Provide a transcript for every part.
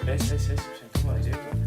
Ez, sentuko da, direkto.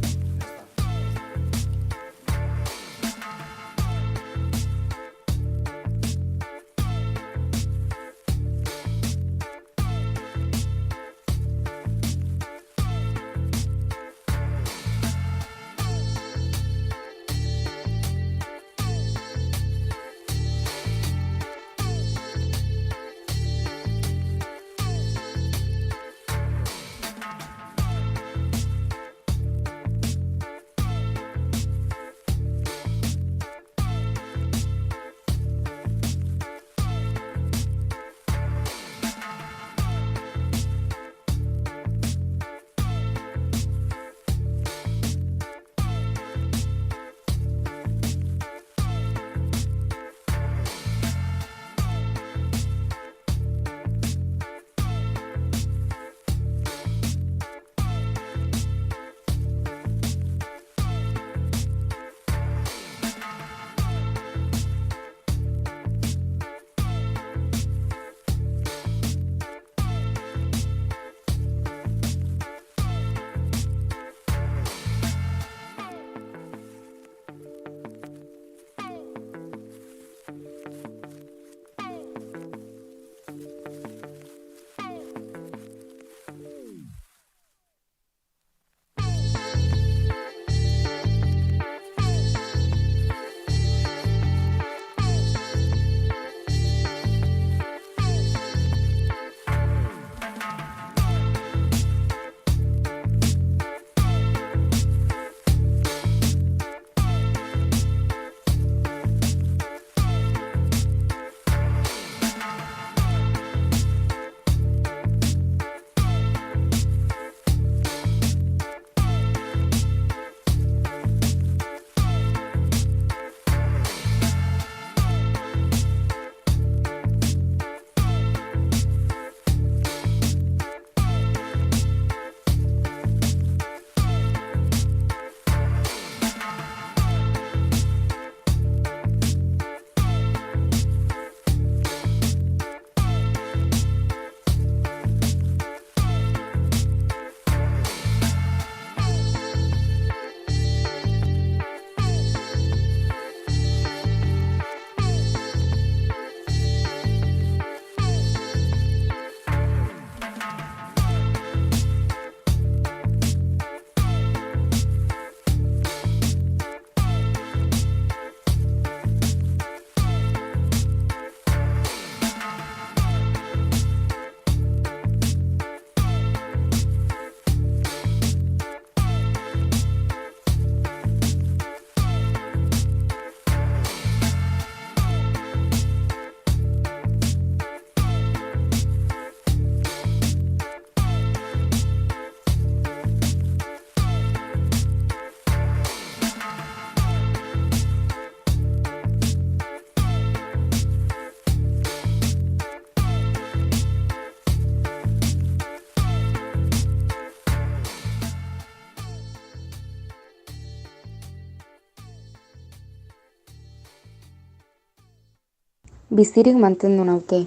Bizirik mantendu naute.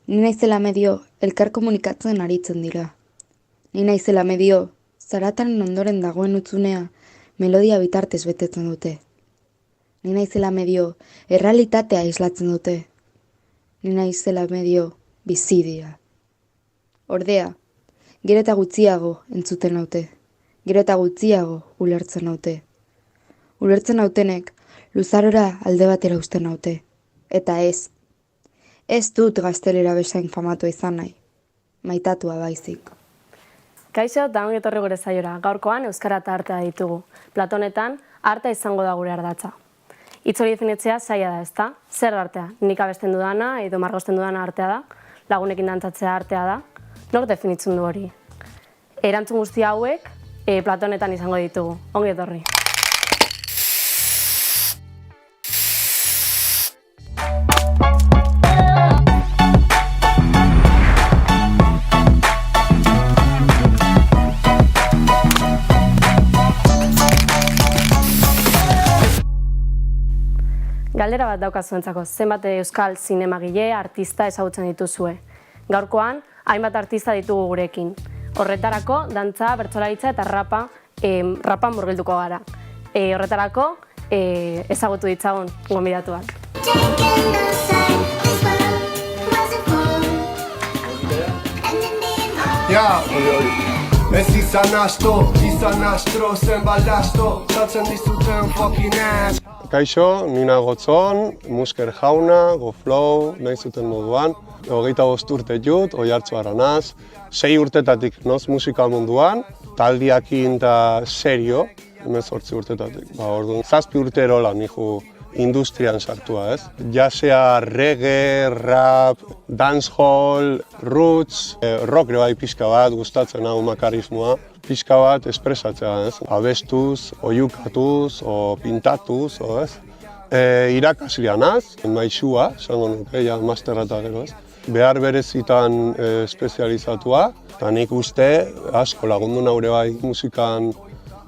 Ni naizela medio elkar komunikatzen aritzen dira. Ni naizela medio zarataren ondoren dagoen hutsune melodia bitartez betetzen dute. Ni naizela medio errealitatea islatzen dute. Ni naizela medio bizi dira. Ordea, gero eta gutxiago entzuten naute. Gero eta gutxiago ulertzen naute. Ulertzen nautenek luzarora alde batera uzten naute. Eta ez dut gaztelera bezain famatua izan nahi. Maitatua baizik. Kaixo eta ongi etorri gure saiora. Gaurkoan euskara eta artea ditugu. Platonetan artea izango da gure ardatza. Hitz hori definitzea zaila da, ezta? Zer da artea? Nik abesten dudana edo margosten dudana artea da? Lagunekin dantzatzea artea da? Nor definitzen du hori? Erantzun guzti hauek Platonetan izango ditugu. Ongi etorri. Galdera bat daukazuentzako, zenbat euskal zinemagile, artista ezagutzen dituzue. Gaurkoan, hainbat artista ditugu gurekin. Horretarako, dantza, bertsolaritza eta rapan murgilduko gara. Horretarako, ezagutu ditzagun gonbidatuak. Ja, ez izan astro, zen balasto, saltzen dizuten fucking ass. Kaixo, nina gotzon, musker jauna, goflow, nahi zuten moduan. 25 urte jut, Oiartzuarra naz. 6 urtetatik noz musika munduan, taldiakin eta serio, 18 urtetatik. Orduan, 7 urtero lan nijo industrian sartua, ez? Jazzea, reggae, rap, dancehall, roots, rock ere bai pixka bat, gustatzen hau makarismoa. Pixka bat espresatzea, ez? Abestuz, oiukatuz, o pintatuz, ez? Irakaslia naz, maixua, esango nuke, ja, masterra eta gero, ez? Behar berezitan espezializatua, eta nik uste asko lagundu naure bai musikan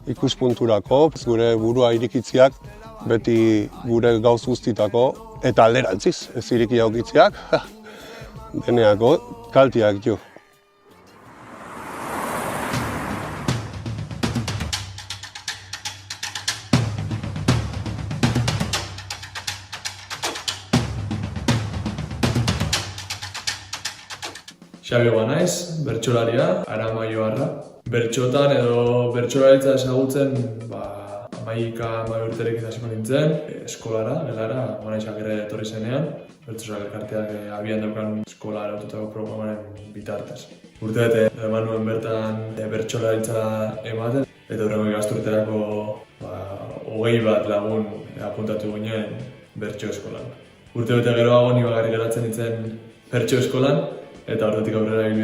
ikuspunturako, gure burua irikitziak, beti gure gauz guztitako, eta alderantziz, ez iriki jaukitziak, deneako kaltiak jo. Xabioa naiz, bertsolaria, Arama Joarra. Bertxotan edo bertsolaritza ezagutzen, 11 urterekin hasiko nintzen, eskolara, gelara, Gonaizak ere etorri zenean, Bertsolari elkarteak abian daukan eskola eraututako programaren bitartez. Urtebete eman nuen bertan bertsolaritza ematen, eta hurrengo ikasturterako 21 lagun apuntatu ginen bertso eskolan. Urtebete geroago ni bakarrik geratzen nintzen bertso eskolan, eta horretik aurrera egin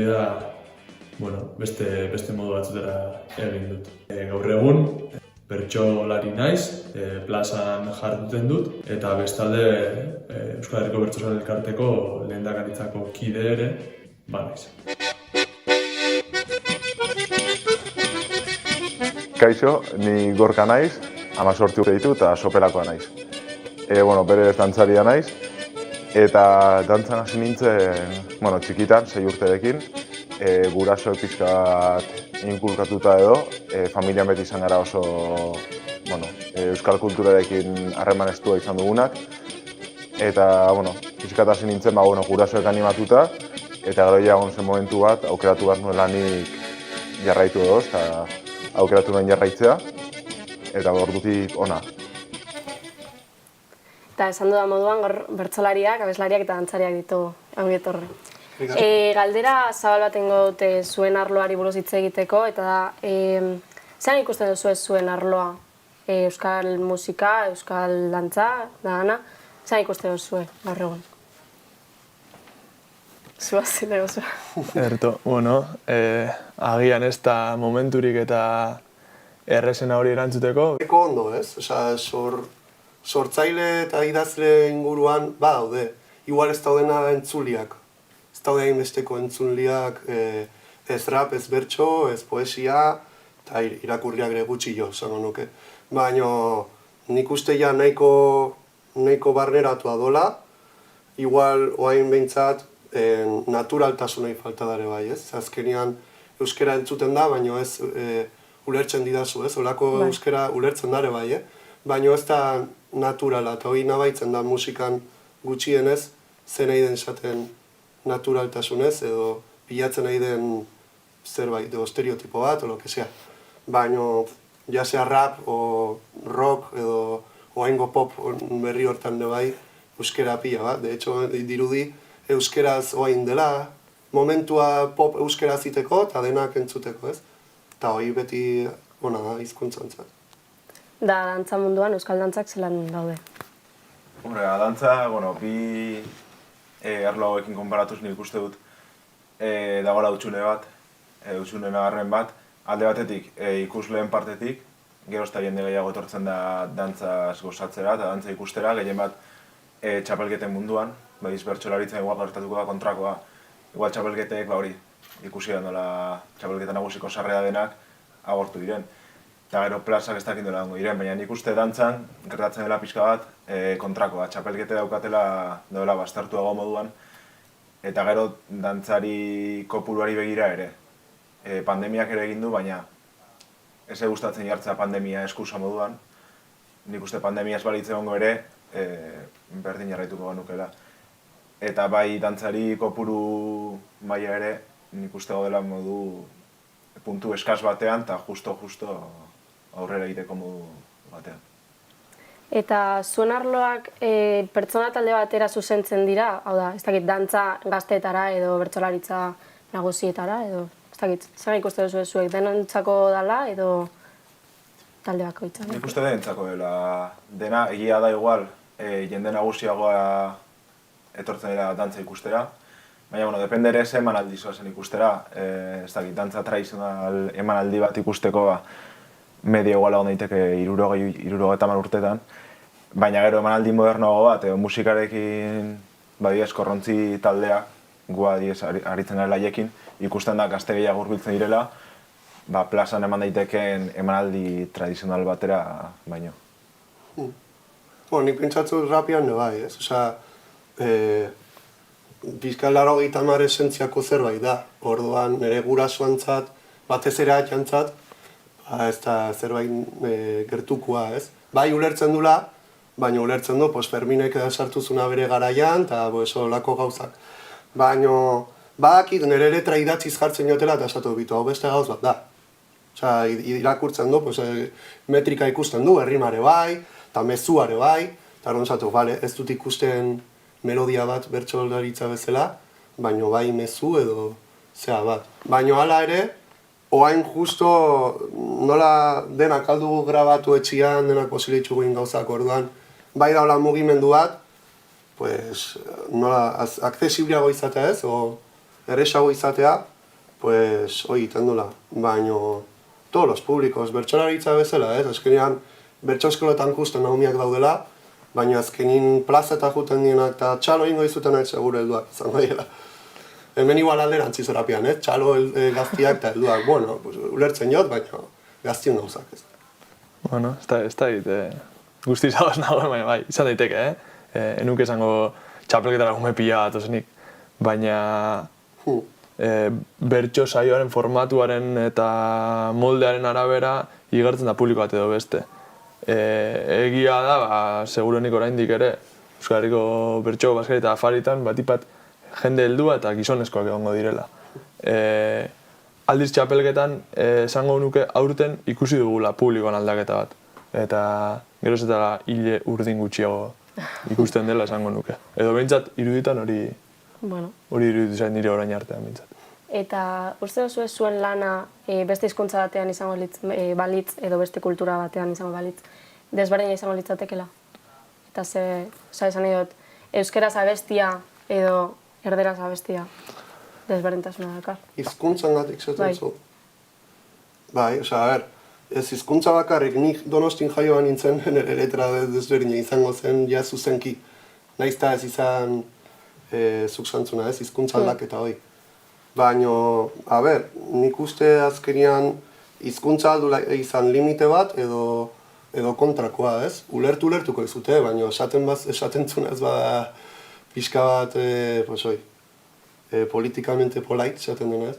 beste modu batzutera egin dut. Gaur egun, bertsolari naiz, plazan jarduten dut, eta bestalde Euskal Herriko Bertsolari Elkarteko lehendakaritzako kide ere banaiz. Kaixo, ni Gorka naiz, 18 urte ditu eta sopelakoa naiz. Berez dantzaria naiz, eta dantzan hasi nintzen, txikitan, 6 urterekin, guraso pixka bat inkulkatuta edo, familian beti izan gara oso euskal kulturarekin harreman estua izan dugunak. Eta, pixka bat hasi nintzen, gurasoek animatuta, eta gero ja zen momentu bat, aukeratu behar nuen lanik jarraitu edo, eta aukeratu nuen jarraitzea, eta ordutik ona. Eta esan dudan moduan, bertsolariak, abeslariak eta dantzariak ditugu, ongi etorri. Galdera zabal bat ingo dute zuen arloari buruz hitz egiteko, eta zean ikusten duzu zuen arloa? Euskal musika, euskal dantza, dana, zean ikusten duzu gaur egun? Zua zinego zua. Erto, agian ez da momenturik eta errezena hori erantzuteko. Eko ondo, ez? Sortzaile eta idazle inguruan daude. Igual ez daudena entzuliak. Ez daude hainbesteko entzuliak ez rap, ez bertso, ez poesia, eta irakurriak ere gutxi jo, esango nuke. Baina nik uste ja nahiko barneratua dola, igual oain behintzat naturaltasunei falta dare bai, ez? Azkenean euskera entzuten da, baina ez ulertzen didazu, ez? Olako euskera ulertzen dare bai, baina ez da naturala, eta hori nabaitzen da musikan gutxienez, zen nahi den esaten naturaltasunez, edo bilatzen nahi den zerbait, edo estereotipo bat, o lo que sea. Baina, ja sea rap, o rock, edo oaingo pop berri hortan de bai, euskera pila bat. De hecho, dirudi euskeraz oain dela, momentua pop euskera ziteko, eta denak entzuteko, ez? Eta hori beti ona da, hizkuntzantzat. Da, dantza munduan, euskal dantzak zelan daude? Dantza, bi arlo hauekin konparatuz nik uste dut dagoela utxune bat, utxune nabarmen bat. Alde batetik, ikusleen partetik, gero eta jende gehiago etortzen da dantzaz gozatzera eta dantza ikustera, gehien bat txapelketen munduan, bertsolaritzan igual gertatuko da kontrakoa, igual txapelketek ikusi da nola txapelketa nagusiko sarrera denak agortu diren. Eta gero plazak ez dakit nola dango diren, baina nik uste dantzan gertatzen dela pixka bat kontrakoa, txapelkete daukatela doela bastartuago moduan, eta gero dantzari kopuruari begira ere. pandemiak ere egin du, baina ez gustatzen jartzea pandemia eskusa moduan. Nik uste pandemia ez balitz egongo ere, berdin jarraituko genukela. Eta bai dantzari kopuru maila ere, nik uste gaudela modu puntu eskaz batean, eta justo aurrera egiteko modu batean. Eta zuen arloak pertsona talde batera zuzentzen dira, hau da, ez dakit, dantza gazteetara edo bertsolaritza nagusietara, edo ez dakit, zer ikuste duzu zuek, denontzako dela edo talde bakoitza? Nik uste denentzako dela, dena egia da igual, jende nagusiagoa etortzen dira dantza ikustera, baina, bueno, depende ere ze emanaldi zoazen ikustera, ez dakit, dantza tradizional emanaldi bat ikusteko, medio iguala hon daiteke 60 urtetan, baina gero emanaldi modernoago bat, musikarekin badiez korrontzi taldea, gua diez aritzen gara haiekin, ikusten da gazte gehiago hurbiltzen direla, plazan eman daiteken emanaldi tradizional batera baino. Nik pentsatzu rapian bai, ez? Osea, pixka 80 esentziako zerbait da. Orduan nire gurasoantzat, batez ere atxantzat, ez da zerbait gertukoa, ez? Bai ulertzen dula, baina ulertzen du, Ferminek sartuzuna bere garaian, eta olako gauzak. Baina, badakit nire letra idatziz jartzen jotela, eta esatu bitu, hau beste gauz bat da. Osea, irakurtzen du, metrika ikusten du, errimare bai, eta mezuare bai, eta hori esatu, ez dut ikusten melodia bat bertsolaritza bezala, baina bai mezu edo zea bat. Baina hala ere, oain justo nola denak aldugu grabatu etxian, denak posibilitxuguin gauzak orduan, bai daula mugimendu bat, nola aksesibliago izatea ez, o erresago izatea, hori iten dula. Baina, todos los públicos, bertsolaritza bezala ez, azkenean bertso eskoletan kusten nahumiak daudela, baina azkenin plazeta juten dienak eta txalo ingo izuten ez segure helduak izango dira. Hemen igual alderantziz erapian, txalo gaztiak eta helduak, bueno, ulertzen jot, baina gaztion gauzak ez. Bueno, ez da guztiz ahoz nago, baina bai, izan daiteke, enuk esango txapelketara gume pila bat ozenik, baina bertso saioaren formatuaren eta moldearen arabera igartzen da publiko bat edo beste. Egia da, segurenik oraindik ere, Euskal Herriko bertso bazkari eta afaritan batipat jende heldua eta gizonezkoak egongo direla. Aldiz txapelketan esango nuke aurten ikusi dugula publikoan aldaketa bat. Eta geroz eta hile urdin gutxiago ikusten dela esango nuke. Edo behintzat iruditan hori iruditu zain nire orain artean behintzat. Eta uste duzu ez zuen lana beste hizkuntza batean izango balitz edo beste kultura batean izango balitz, desberdina izango litzatekela? Eta esan nahi dut, euskeraz abestia edo erderaz abestia desberdintasuna dakar. Hizkuntzan gatik zaten zu. Bai, ez hizkuntza bakarrik, nik Donostin jaioan nintzen, nire letra desberdina izango zen ja zuzenki. Naizta ez izan zuk zantzuna ez, hizkuntza aldaketa hoi. Baina, nik uste azkenean hizkuntza aldula izan limite bat edo kontrakoa, ez? Ulertuko izute, baina esaten zunez bada pixka bat, politikamente polite, esaten denez,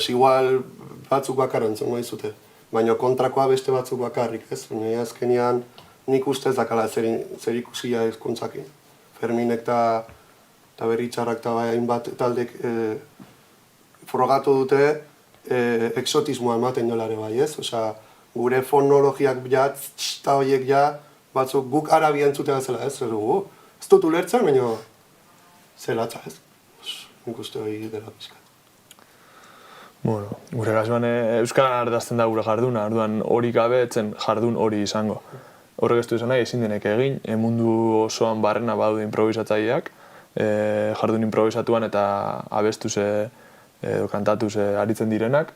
igual batzuk bakar entzongo izute. Baina kontrakoa beste batzuk bakarrik, ez? Baina azkenean nik uste ez dakala zer ikusia hizkuntzakin. Ferminek eta Berritxarrak eta hainbat taldek frogatu dute exotismoa ematen dolare bai, ez? Osea, gure fonologiak eta horiek batzuk guk arabia entzutea zela, ez? Ez dut ulertzen, baina zelatza, ez? Nik uste hori dela pizkat. Bueno, gure kasuan euskaran ardazten da gure jarduna, orduan hori gabe etzen jardun hori izango. Horrek ez du izan nahi, ezin denek egin, mundu osoan barrena badu improvisatzaileak, jardun improvisatuan eta abestuz edo kantatuz aritzen direnak,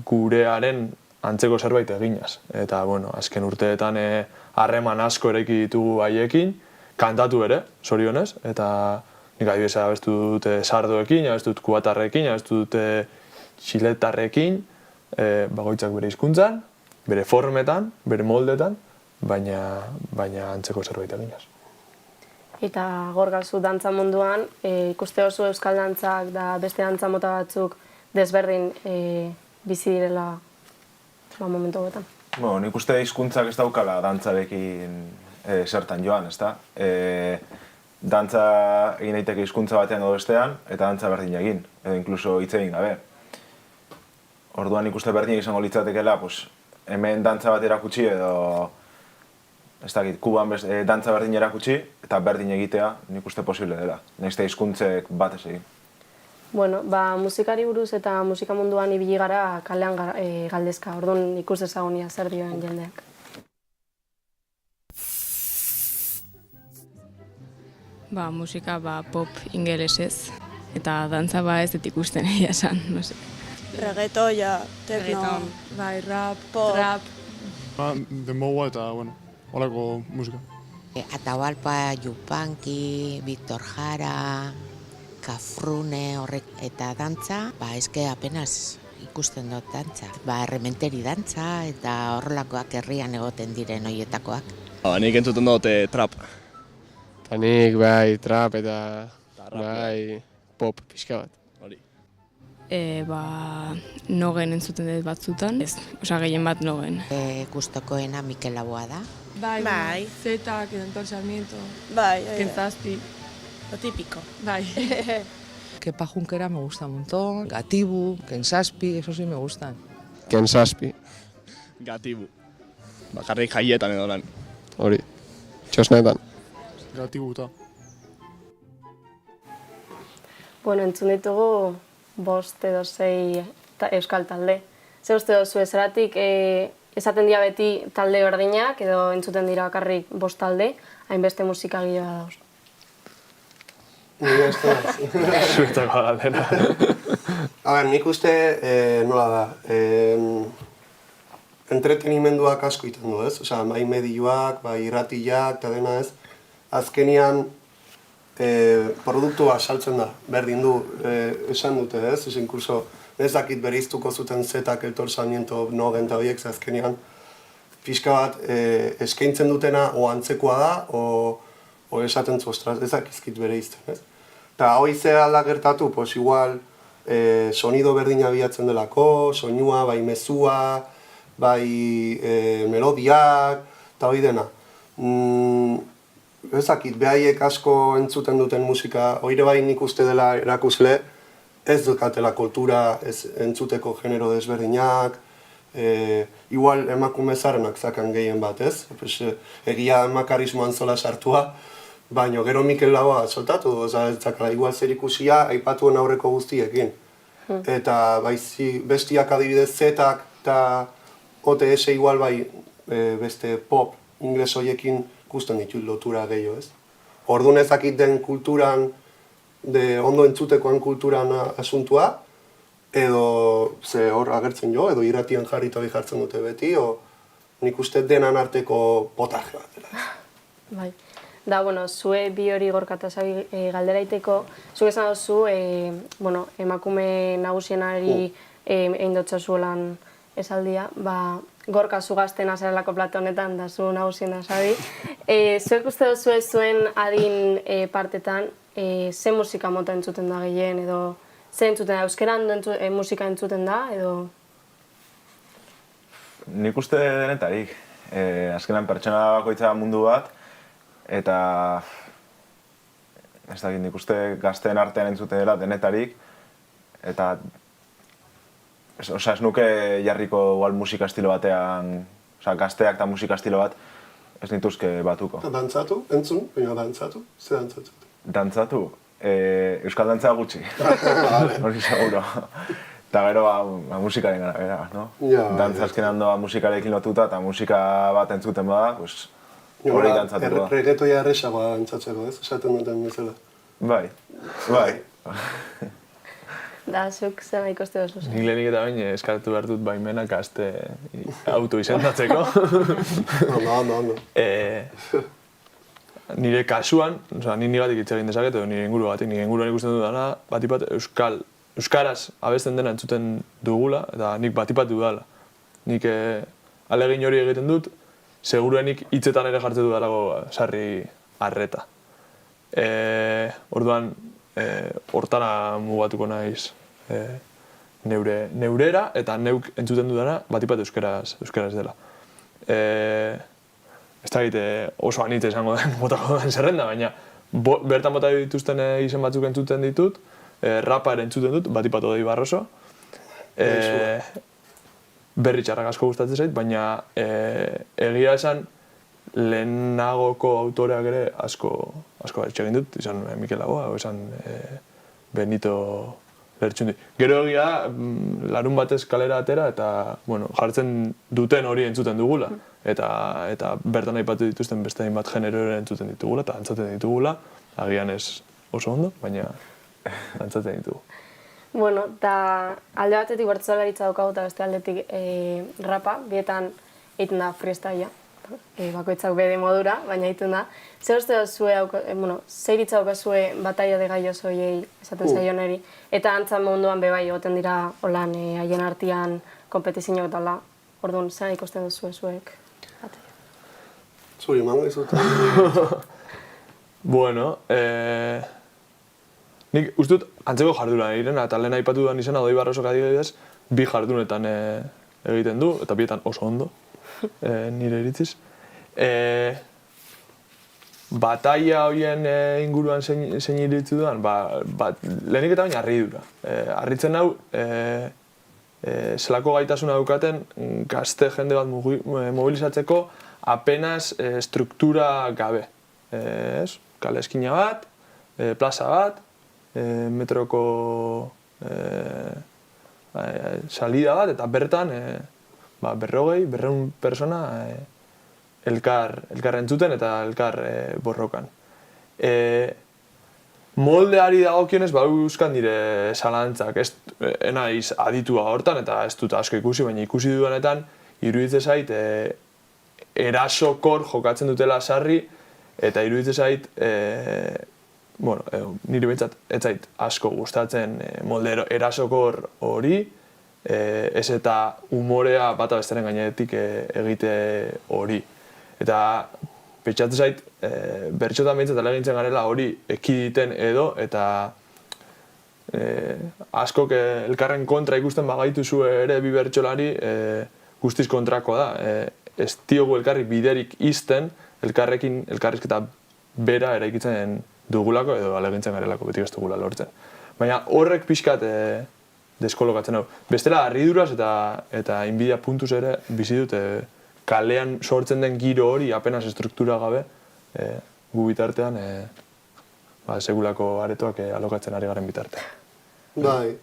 gurearen antzeko zerbait eginaz. Eta, bueno, azken urteetan harreman asko ereki ditugu haiekin, kantatu ere, zorionez, eta nik adibidez abestu dute sardoekin, abestu dut kubatarrekin, abestu dute txiletarrekin, bakoitzak bere hizkuntzan, bere formetan, bere moldetan, baina antzeko zerbait eginaz. Eta gorgazu dantza munduan, ikuste oso euskal dantzak da beste dantza mota batzuk desberdin bizi direla momentu honetan. Bueno, nik uste hizkuntzak ez daukala dantzarekin zertan joan, ezta? Dantza egin daiteke hizkuntza batean edo bestean, eta dantza berdin egin, edo inkluso hitz egin gabe. Orduan nik uste berdin izango litzatekeela, hemen dantza bat erakutsi edo ez dakit, Kuban dantza berdin erakutsi eta berdin egitea nik uste posible dela. Nahiz eta hizkuntzek bat ez egin. Bueno, musikari buruz eta musika munduan ibili gara kalean galdezka, orduan ikus dezagun zer dioen jendeak. Musika pop ingelesez eta dantza ez dut ikusten egia esan, no sé. Reggaetoia, techno, rap, pop. trap. Demoa eta, holako musika. Atahualpa, Yupanqui, Victor Jara, Kafrune eta dantza, eske apenas ikusten dut dantza. Errementeri dantza eta horrelakoak herrian egoten diren horietakoak. Nik entzuten dut trap. Eta nik trap eta pop pixka bat. Nogen entzuten dut batzutan, gehien bat nogen. Gustokoena Mikel Laboa da. Bai. Zetak, Edentor Sarmiento. Bai. Kentzazpi. Lo típico. Bai. Kepa Junkera me gusta un montón. Gatibu, Kensaspi, eso sí me gustan. Kensaspi. Gatibu. Bakarrik jaietan edo lan. Hori. Txosnetan. Gatibu eta. Bueno, entzun ditugu 5 edo 6 euskal talde. Ze uste duzu zeratik esaten dira beti talde berdinak edo entzuten dira bakarrik 5 talde, hainbeste musikagiloa dauz? Nire ez da. Zuetako galdera. Nik uste nola da, entretenimenduak asko iten du, ez? Osea, bai medioak, bai irratiak, eta dena ez. Azkenian, produktua saltzen da, berdin du, esan dute, ez? Inkluso, ez dakit bereiztuko zuten Zetak, Edentor Sarmiento, Nogen eta horiek, azkenian, pixka bat, eskaintzen dutena, o antzekoa da, o esaten zu, ostras, ez dakizkit bereizten, ez? Eta hori ze alda gertatu, igual, sonido berdina bilatzen delako, soinua, bai mezua, bai melodiak, eta hori dena. Ezakit, behaiek asko entzuten duten musika, hori bai nik uste dela erakusle, ez dukatela kultura, ez entzuteko genero desberdinak, igual emakume zarenak zakan gehien bat, ez? Egia makarismoan zola sartua, baina gero Mikel Laboa soltatu, ez zakala, igual zer ikusia aipatuen aurreko guztiekin. Eta bestiak adibidez Zetak eta OTS igual bai beste pop ingles horiekin ikusten ditut lotura gehiago, ez? Orduan ezakit den kulturan, ondo entzutekoan kulturan asuntua, edo ze hor agertzen jo, edo irratian jarrita hori jartzen dute beti, o nik uste denan arteko potaje bat dela. Bai. Da, zue bi hori Gorka eta Xabi galderaiteko, zuk esan duzu, emakume nagusienari egin dutza zuelan esaldia, Gorka zu gaztena zarelako plato honetan, da zu nagusiena Xabi. Zuek uste duzu zuen adin partetan, ze musika mota entzuten da gehien, edo ze entzuten da, euskeran musika entzuten da, edo? Nik uste denetarik. Azkenan pertsona bakoitza mundu bat, eta ez dakit, nik uste gazteen artean entzuten dela denetarik, eta ez nuke jarriko igual musika estilo batean, gazteak eta musika estilo bat ez nituzke batuko. Dantzatu, entzun, baina dantzatu, ze dantzatu? Dantzatu? Euskal dantza gutxi, hori seguro. Eta gero musikaren gara, no? Dantza azkenan doa musikarekin lotuta eta musika bat entzuten bada, hori dantzatuko da. Reggaetoia erresagoa dantzatzeko, ez? Esaten duten bezala. Bai. Da, zuk zena ikoste duzu zen. Nik lehenik eta bain eskartu behar dut baimenak gazte auto izendatzeko. No. Nire kasuan, nire batik hitz egin dezaket, edo nire inguru batik, nire inguruan ikusten dudana, batipat euskaraz abesten dena entzuten dugula, eta nik batipat dudala. Nik alegin hori egiten dut, seguruenik hitzetan ere jartzen dudalago sarri arreta. Orduan, hortara mugatuko naiz neurera eta neuk entzuten dudana batipat euskaraz dela. Ez da oso anitza izango den botako den zerrenda, baina bertan bota dituzten izen batzuk entzuten ditut, rapa ere entzuten dut, batipat Odei Barroso. Berri txarrak asko gustatzen zait, baina egia esan lehenagoko autoreak ere asko egin dut, izan Mikel Laboa, izan Benito Lertxundi. Gero egia, larun batez kalera atera eta jartzen duten hori entzuten dugula. Eta bertan aipatu dituzten beste hainbat genero ere entzuten ditugula eta antzaten ditugula. Agian ez oso ondo, baina antzaten ditugu. Bueno, eta alde batetik bertsolaritza daukagu eta beste aldetik rapa, bietan egiten da freestylea. Bakoitzak bere modura, baina egiten da. Zer uste zer iritza daukazue bataia de gallos hoiei esaten zaioneri, eta antzan munduan bebai egoten dira holan haien artean konpetizioak eta hola. Orduan, zer ikusten duzu zuek? Zuri, emango izut. Bueno, nik uste dut antzeko jarduna egiten, eta lehen aipatu duan izena Odei Barrosok adibidez, bi jardunetan egiten du, eta bietan oso ondo, nire iritziz. Bataia horien inguruan zein iritzi dudan, lehenik eta baina harridura. Harritzen hau, zelako gaitasuna daukaten gazte jende bat mobilizatzeko apenas struktura gabe. Kale eskina bat, plaza bat, metroko salida bat, eta bertan 200 persona elkar entzuten eta elkar borrokan. Moldeari dagokionez euskan dire zalantzak, naiz aditua hortan eta ez dut asko ikusi, baina ikusi dudanetan iruditzen zait erasokor jokatzen dutela sarri eta iruditzen zait nire behintzat ez zait asko gustatzen molde erasokor hori, ez eta umorea bata besteren gainetik egite hori. Eta pentsatzen zait, bertxotan behintzat alegintzen garela hori ekiditen edo, eta askok elkarren kontra ikusten bagaituzu ere bi bertxolari guztiz kontrakoa da. Ez diogu elkarri biderik izten, elkarrizketa bera eraikitzen dugulako edo alegintzen garelako beti ez dugula lortzen. Baina horrek pixkat deskolokatzen hau. Bestela, harriduraz eta inbidia puntuz ere bizi dut kalean sortzen den giro hori apenas estruktura gabe gu bitartean segulako aretoak alokatzen ari garen bitartean. Bai,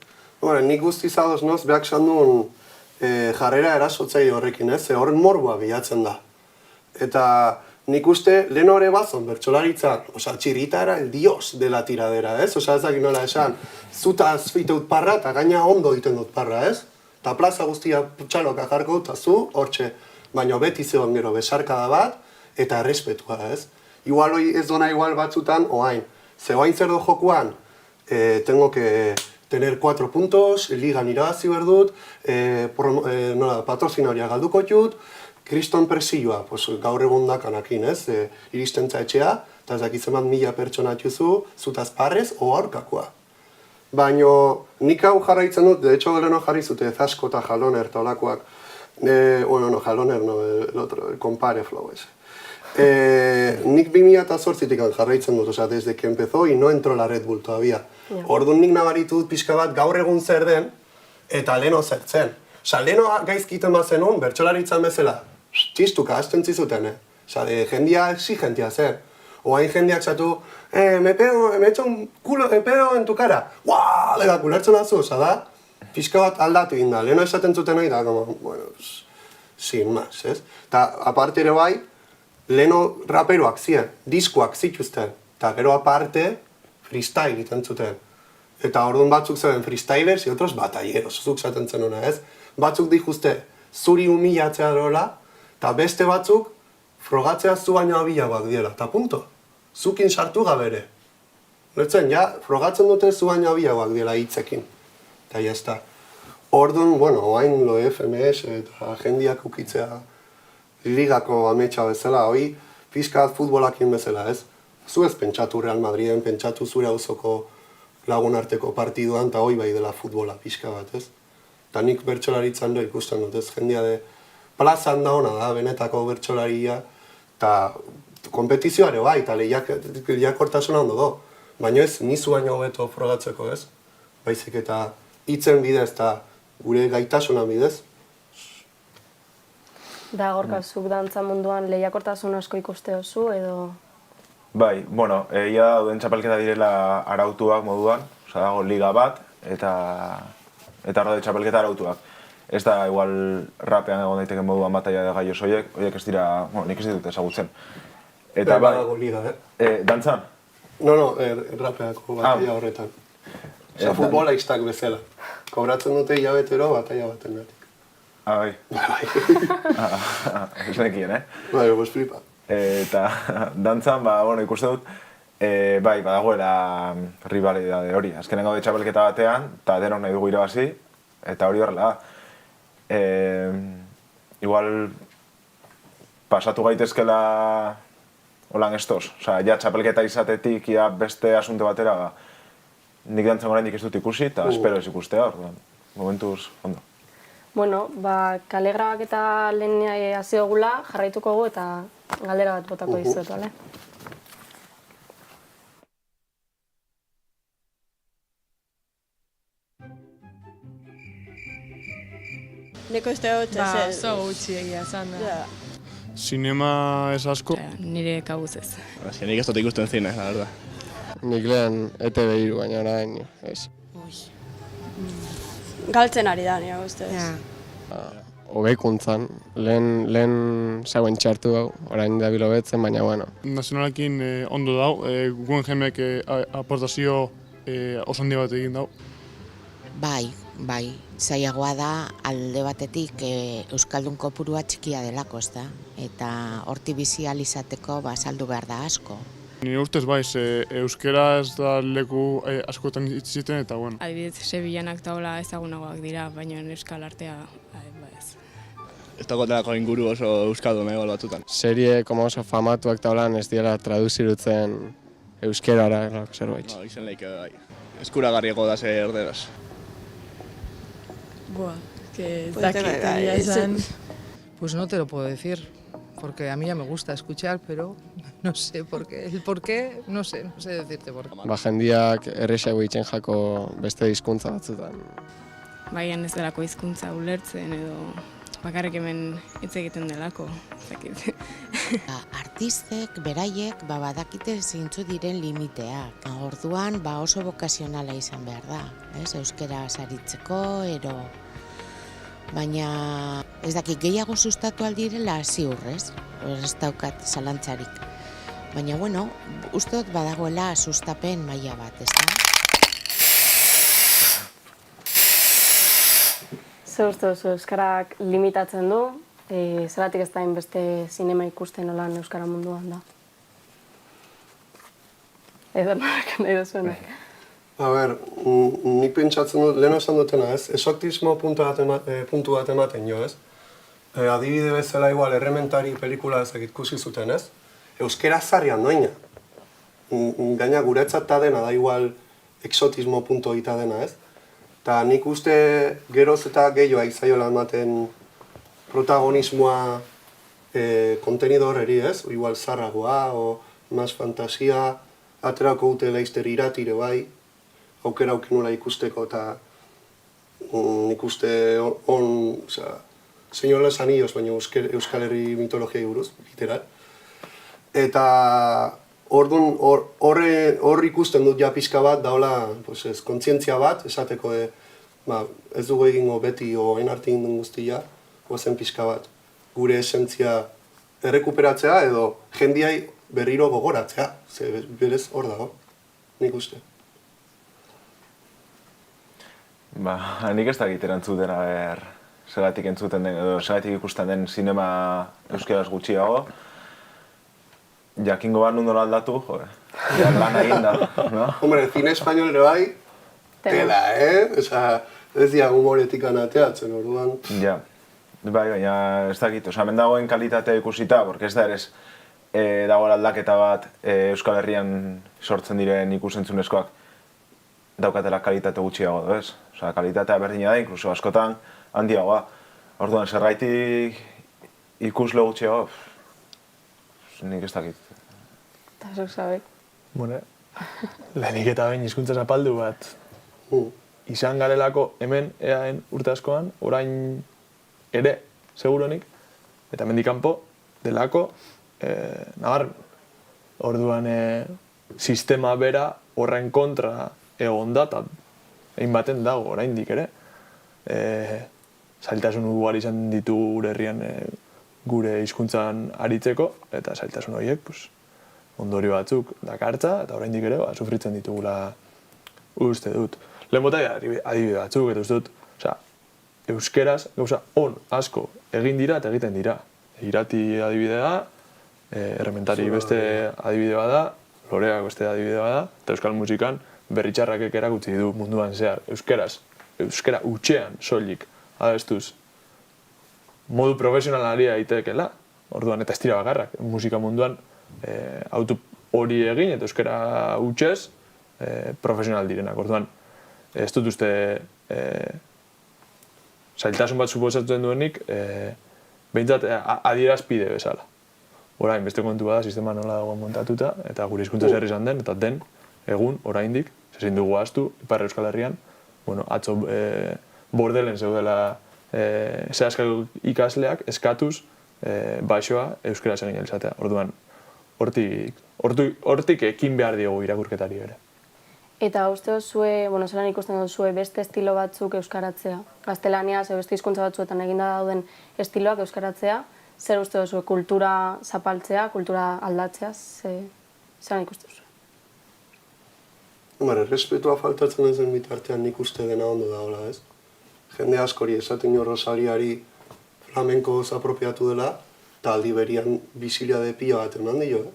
nik guztiz ados noz, behak sandun jarrera erasotzaile horrekin, horren morbua bilatzen da. Eta nik uste lehen hori bazon bertsolaritzan, txirrita era el dios de la tiradera, ez dakit nola esan, zuta azfiteut parra eta gaina ondo egiten dut parra, ez? Eta plaza guztia txaloka jarko dut, zu, hortxe, baina beti zegoen gero besarkada bat eta errespetua, ez? Igual hoi ez dona igual batzutan, oain, zegoain zer do jokuan, tengo que tener 4 puntos, ligan irabazi berdut, patrozinaria galduko jut, kriston presioa, gaur egun dakanakin, ez? Iristen etxea, eta ez dakitzen bat 1000 pertsona atxuzu, zutaz parrez, aurkakoa. Baina nik hau jarraitzen dut, de hecho leheno jarri zute Zasko eta Jaloner eta olakoak, Jaloner no, el otro, el compare flow ese. Nik 2008-tik jarraitzen dut, desde que empezó y no entró la Red Bull todavía. Orduan nik nabaritu dut pixka bat gaur egun zer den eta leheno zertzen. Leheno gaizkiten bat zenun, bertsolaritzan bezala, txistuka hasten zizuten, jendia exigentia zen. Oain jendeak zatu, me echo un pedo en tu cara. Guau, legak ulertzen dazu, da? Pixka bat aldatu egin da, leheno esaten zuten hori da, sin más, ez? Eta aparte ere bai, leheno raperoak ziren, diskoak zituzten, eta gero aparte, freestyle egiten zuten. Eta orduan batzuk zeuden freestylers, y otros batalleros, zuk zaten zen hona, ez? Batzuk dijuzte, zuri humilatzea dola, eta beste batzuk, frogatzea zu baino abilagoak diela, eta punto. Zukin sartu gabere. Lertzen, frogatzen dute zu baino abilagoak diela hitzekin. Eta jazta. Orduan, oain lo FMS eta jendiak ukitzea ligako ametsa bezala, hoi pixkat futbolakin bezala, ez? Zu ez pentsatu Real Madriden, pentsatu zure auzoko lagun arteko partiduan, eta hoi bai dela futbola pixka bat, ez? Eta nik bertsolaritzan do ikusten dut, ez jendia de plazan da ona da, benetako bertsolaria, eta kompetizioare bai, eta lehiakortasuna ondo do. Baina ez, nizu baino hobeto frogatzeko, ez? Baizik eta hitzen bidez eta gure gaitasunan bidez. Da, Gorka, zuk dantza munduan lehiakortasun asko ikuste oso, edo... Bai, bueno, ia dauden txapelketa direla arautuak moduan, oza, dago liga bat, eta arrode txapelketa arautuak. Ez da, igual, rapean egon daiteken moduan bataia de gaioz horiek ez dira, bueno, nik ez ditut ezagutzen. Eta bai, dago liga, dantzan? No, rapeako bataia horretan. Osa, futbolaistak bezala. Kobratzen dute hilabetero bataia baten gatik. Bai. Ez nekien, Bai, pues flipa. Eta dantzan, bueno, ikuste dut, bai, badagoela rivalidade hori. Azkenen gaude txapelketa batean, eta denok nahi dugu irabazi, eta hori horrela da. Igual, pasatu gaitezkela holan estos. Osa, ja txapelketa izatetik, ia beste asunte batera, nik dantzan oraindik ez dut ikusi, eta espero ez ikustea, orduan, momentuz, ondo. Bueno, kale grabaketa lehen hasi dugula, jarraituko gu eta galdera bat botako dizuet, bale? Neko ez da hotz ez. Oso gutxi egia esan da. Sinema ez asko. Nire kabuz ez. Nik ez dut ikusten zine, la verdad. Nik lehen ETV baina orain, ez. Galtzen ari da, nire guztez. Hobekuntzan, lehen zauen txartu hau, orain da bilobetzen, baina bueno. Nazionalekin ondo dau, Guggenheimek aportazio oso handi bat egin dau. Bai, zailagoa da alde batetik Euskaldun kopurua txikia delako, ez da? Eta horti bizi izateko saldu behar da asko. Nire ustez baiz, euskera ez da leku askotan itziten eta bueno. Adibidez, Sevillanak taola ezagunagoak dira, baina euskal artea ez. Ez dagoetelako inguru oso euskaldun batzutan. Serie como oso famatuak taulan ez diela traduzirutzen euskerara, zerbait. No, izen leike bai. Eskuragarriako da zer erderaz. Buah, que ez dakit. Pues no te lo puedo decir. Porque a mí ya me gusta escuchar, pero no sé por qué. El por qué, no sé decirte por qué. Jendiak erresago itzen jako beste hizkuntza batzutan. Baian ez delako hizkuntza ulertzen edo bakarrik hemen hitz egiten delako. Artistek, beraiek, badakite zeintzu diren limiteak. Orduan, oso bokazionala izan behar da. Euskera saritzeko, ero... Baina ez dakit gehiago sustatu aldirela ziurrez, ez daukat zalantzarik. Baina, bueno, uste dut badagoela sustapen maila bat, ez da? Zer uste duzu, euskarak limitatzen du, zeratik ez da beste zinema ikusten olan euskara munduan da? Edo nahi duzuenak. A ber, nik pentsatzen dut, lehen esan dutena ez, esoktismo puntu bat ematen jo ez. Adibide bezala igual errementari pelikula ezak ikusi zuten ez. Euskera zarrian doina. Gaina guretzat ta dena da igual exotismo puntu egita dena ez. Ta nik uste geroz eta gehioa izaiola ematen protagonismoa kontenido horreri ez. Igual zarragoa o mas fantasia, aterako dute laizter iratire bai. Aukera aukenula ikusteko eta nik uste Señor los Anillos, baina Euskal Herri mitologiai buruz, literal. Eta hor ikusten dut ja pixka bat, daola kontzientzia bat, esateko ez dugu egingo beti oain arte egin guztia, oazen pixka bat. Gure esentzia errekuperatzea edo jendiai berriro gogoratzea, ze berez hor dago, nik uste. Nik ez dakit erantzuten zeratik entzuten den, edo zeratik ikusten den sinema euskeraz gutxiago. Jakingo bat nundola aldatu, lan egin da, no? Hombre, cine español ere bai, tela, ez dira humoretik anateatzen, orduan. Ja, baina ez dakit, hemen dagoen kalitatea ikusita, porque ez da ere dago aldaketa bat Euskal Herrian sortzen diren ikusentzunezkoak daukatela kalitate gutxiago edo ez. Osea, kalitatea berdina da, inkluso askotan handiagoa. Orduan, zergaitik ikusle gutxiago, nik ez dakit. Eta zuk zabek. Bueno, lehenik eta behin hizkuntza zapaldu bat izan garelako hemen eaen urte askoan, orain ere, seguronik, eta hemendik kanpo delako, nabarmen. Orduan, sistema bera horren kontra egon da, eta egin baten dago oraindik ere. Zailtasun ugari izan ditu gure herrian gure hizkuntzan aritzeko, eta zailtasun horiek ondorio batzuk dakartza, eta oraindik ere sufritzen ditugula uste dut. Lehen bota adibide batzuk, eta uste dut, euskeraz gauza on asko egin dira eta egiten dira. Irati adibidea, errementari beste adibide bada, loreak beste adibide bada, eta euskal musikan berritxarrakek erakutsi du munduan zehar. Euskera hutsean soilik adestuz modu profesionalari aitekela, orduan eta ez dira bakarrak, musika munduan autu hori egin eta euskera hutsez profesional direnak. Orduan, ez dut uste zailtasun bat suposatzen duenik, behintzat adierazpide bezala. Orain, beste kontu bada, sistema nola dagoen montatuta, eta gure hizkuntza zer izan den, eta den, egun, oraindik, ezin dugu ahaztu, Ipar Euskal Herrian, atzo bordelen zeudela zehazkako ikasleak eskatuz baixoa euskaraz egin izatea. Orduan, hortik ekin behar diogu irakurketari ere. Eta uste zue, zelan ikusten duzue beste estilo batzuk euskaratzea? Gaztelaniaz, beste hizkuntza batzuetan eginda dauden estiloak euskaratzea, zer uste duzue kultura zapaltzea, kultura aldatzea, zelan ikusten duzue? Respetua faltatzen ezen bitartean nik uste dena ondo dagoela, ez? Jende askori esaten jo Rosaliari flamenko apropiatu dela, eta aldi berian biziliade pila bat eman dio.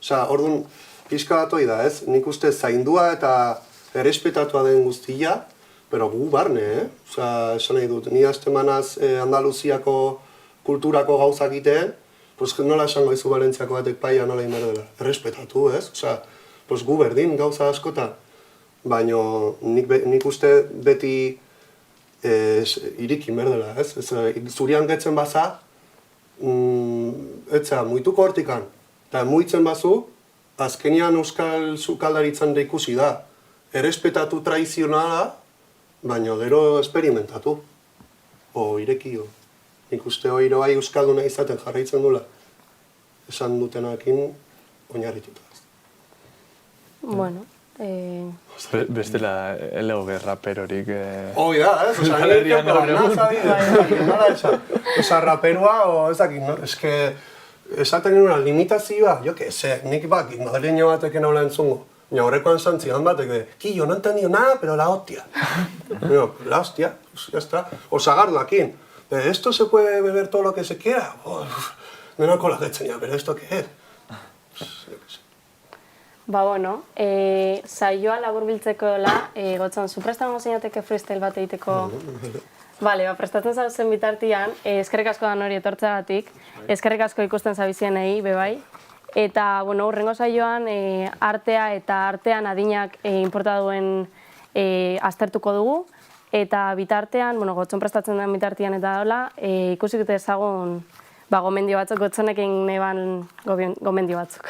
Orduan, pixka bat hori da, ez? Nik uste zaindua eta errespetatua den guztia, pero gu barne, esan nahi dut, ni hastemanaz Andaluziako kulturako gauzak iteen, nola esango izu Valentziako batek paia nola inber dela? Errespetatu, ez? Gu berdin gauza askota, baina nik uste beti irikin berdela, ez? Zurian getzen baza, etza, muituko hortikan, eta muitzen bazu, azkenian euskal sukaldaritzan da ikusi da. Errespetatu tradizionala, baina gero esperimentatu. Irekio. Nik uste hori bai euskalduna izaten jarraitzen dula. Esan dutenakin oinarrituta. Bueno, bestela LOG raperorik... Hoi da, ez? Raperua, ez dakit, no? Ez que esaten genuen limitazioa, jo que ze, nik bakit, madrileño bateken hola entzungo. Baina horrekoan zantzidan batek, yo no entendido nada, pero la hostia. La hostia, ya está. O Sagardoakin, esto se puede beber todo lo que se quiera. Denako lagetzen ja, pero esto qué es? Saioa laburbiltzeko dela, gotzon, zu prestan zinateke freestyle bat egiteko? Prestatzen zauzen bitartian, eskerrik asko da nori etortzeagatik, eskerrik asko ikusten zabizienei, bebai. Eta, hurrengo saioan, artea eta artean adinak inporta duen aztertuko dugu. Eta bitartean, gotzon prestatzen den bitartian eta dola, ikusik ezagun gomendio batzuk, gotzonekin neban gomendio batzuk.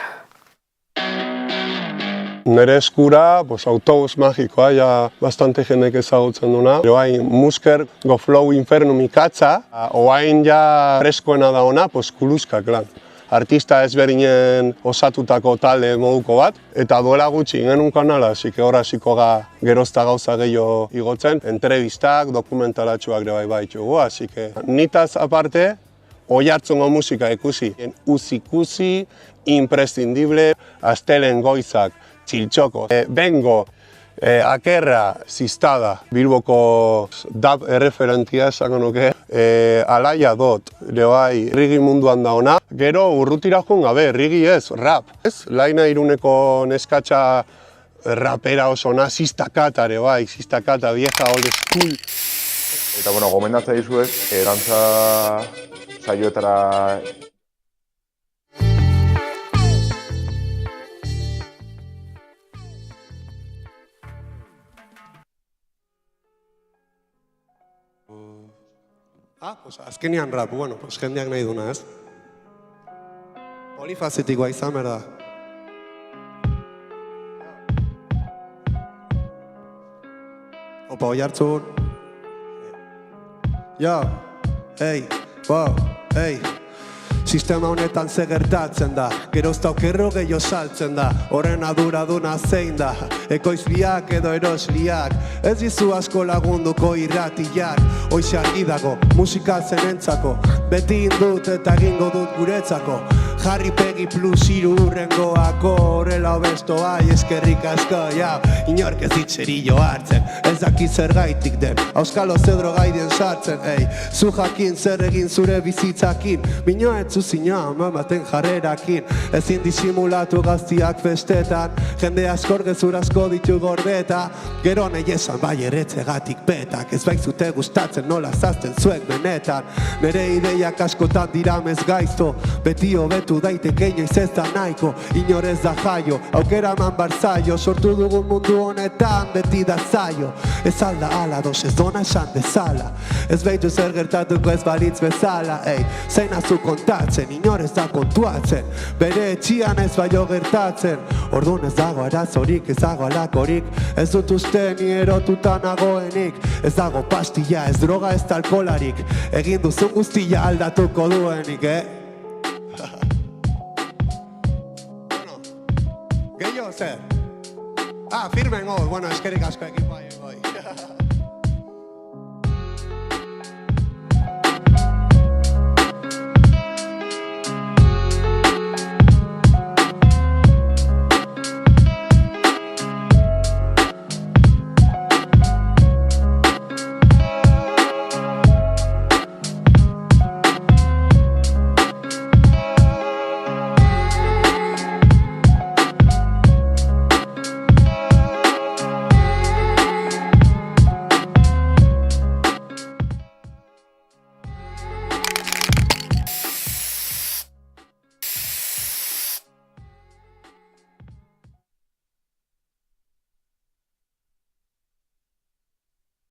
Nere eskura, autobus magikoa, ja bastante jendek ezagutzen duna. Oain Musker, Go Flow Infernum ikatza, oain ja freskoena da ona, Kuluska, klar. Artista ezberdinen osatutako talde moduko bat, eta duela gutxi genuen kanala, hor hasiko ga gerozta gauza gehiago igotzen, entrevistak, dokumentalatxoak ere bai ditugu, nitaz aparte, Oiartzungo musika ikusi, uzi-kuzi, imprescindible, astelen goizak, txiltxoko, bengo, akerra, ziztada, Bilboko dub erreferentia esango nuke, alaia dot, rigi munduan da ona, gero urrutira joan gabe, rigi ez, rap, ez? Laina Iruneko neskatxa rapera oso ona, ziztakata ere bai, ziztakata, vieja old school. Eta gomendatzea dizuet, erantza saioetara Pues azkenean rap, bueno, pues jendeak nahi duna, ez? Polifazitikoa izan behar da. Opa, oi hartzun. Jo, hey, wow, hey. Sistema honetan ze gertatzen da, gerozta okerro gehiago saltzen da, horren aduraduna zein da, ekoizliak edo erosliak, ez dizu asko lagunduko irratiak, hoize argi dago, musika zenentzako, beti indut eta egingo dut guretzako, jarri pegi plus iru urrengoako, horrela obesto bai eskerrik asko, ja, inork ez ditzerillo hartzen, ez daki zer gaitik den, auskalo zedro gaiden sartzen, ei, zu jakin zer egin zure bizitzakin, minoet zuzinoa mamaten jarrerakin, ezin disimulatu gaztiak festetan, jende askor gezur asko ditu gordeta, gero nahi esan bai erretzegatik betak, ez baizute gustatzen nola zazten zuek benetan, nere ideiak askotan diramez gaizto, beti hobetu daiteke inoiz ez da nahiko, inorez da jaio, aukera eman barzaio, sortu dugun mundu honetan beti da zaio, ez alda ala dos ez dona esan dezala, ez behitu zer gertatuko ez balitz bezala, ei, zein azu kontatzen, inor ez da kontuatzen, bere etxian ez baino gertatzen, orduan ez dago arazorik, ez dago alakorik, ez dut uste ni erotuta nagoenik, ez dago pastilla, ez droga, ez alkolarik, egin duzun guztia aldatuko duenik, Gehiago zer? Firmen goz, bueno, eskerik asko ekipa egoi.